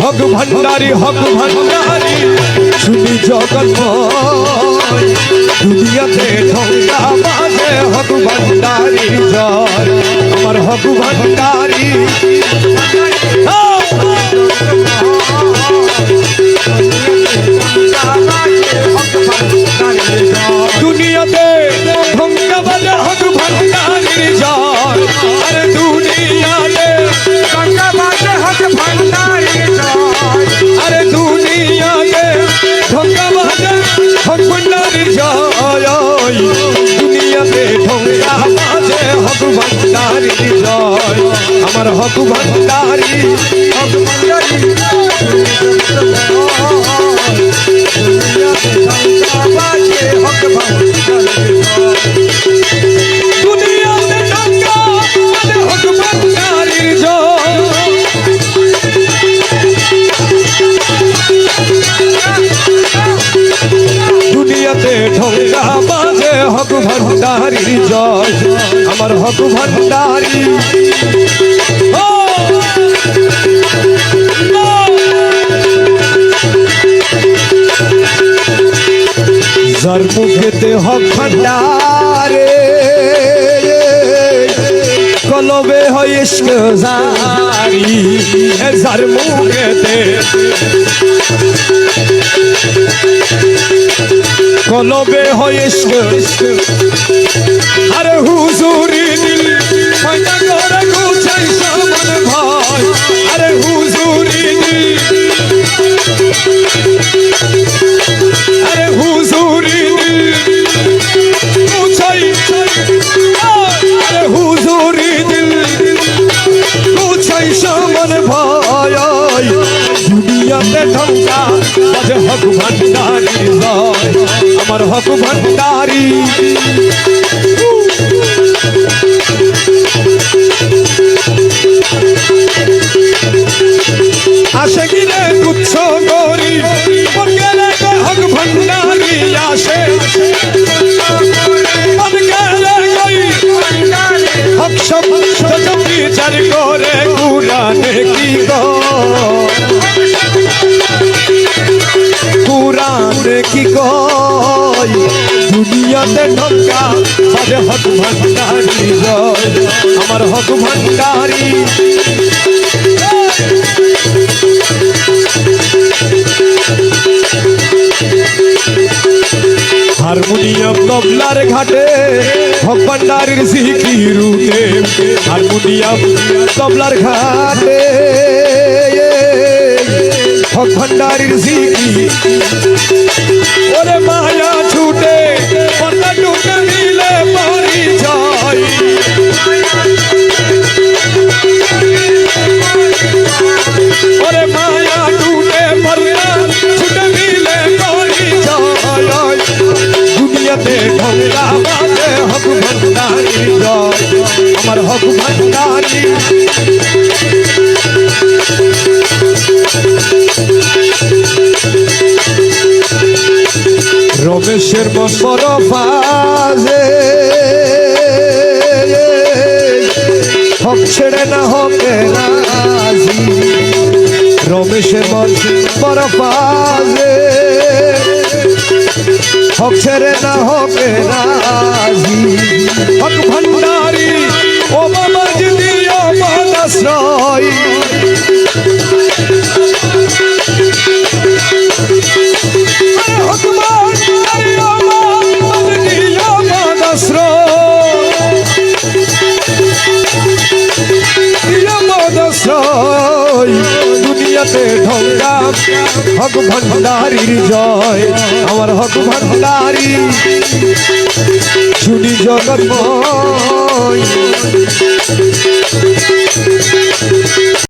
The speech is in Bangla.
হক ভান্ডারি শুনি জগন্ময় দুনিয়াতে ঢঙ্কা বাজে হক ভান্ডারি জয় আমার হক ভান্ডারি দুনিয়াতে ঢঙ্কা বাজে হক ভান্ডারি জয় আরে দুনিয়াতে ঢঙ্কা বাজে হক ভান্ডারি জয় আরে দুনিয়াতে ঢঙ্কা বাজে হক ভান্ডারি জয় দুনিয়াতে ঢঙ্কা বাজে হক ভান্ডারি জয় আমার হক ভান্ডারি দুনিয়াতে ঢঙ্কা বাজে হক ভান্ডারি জয় দুনিয়াতে ঢঙ্কা বাজে হক ভান্ডারি জয় আমার হক ভান্ডারি যার মুখেতে হক ভান্ডারে কলবে হয় ইশক জারি যার মুখেতে কলবে হয় ইশক আরে হুজুরি দিল ময়না করে গুছাই সমান ভাই আরে হুজুরি দিল আরে হুজুরি দিল গুছাই আরে হুজুরি দিল গুছাই সমান ভাই দুনিয়াতে ঢঙ্কা বাজে হক ভান্ডারি জয় আমার হক ভান্ডারি আসে গিরে তুচ্ছ গরি হক ভান্ডারি আসে হক সব বিচার করে কুরানে কি গো কুরানে কি কয় দুনিয়াতে ঢঙ্কা বাজে হক ভান্ডারি জয় আমার হক ভান্ডারি হারমোনিয়াম তবলার ঘাটে হক ভান্ডারির জিকিরুতে হারমোনিয়াম তবলার ঘাটে হক ভান্ডারির জিকির ওরে মায়া ছুটে পর্দা টুটে মিলে পরিচয় ওরে মায়া টুটে পর্দা ছুটে মিলে পরিচয় দুনিয়াতে ঢঙ্কা বাজে হক ভান্ডারি জয় আমার হক ভান্ডারি রমেশের মন বড় বাজে হক ছেড়ে না হকে রাজি রমেশের মন বড় বাজে হক ছেড়ে না হকে রাজি হক ভান্ডারি ও বাবা যদি আমার আশ্রয় হক ভান্ডারি আমার আশ্রয় দুনিয়াতে ঢঙ্কা হক ভান্ডারির জয় আমার হক ভান্ডারি শুনি জগন্ময়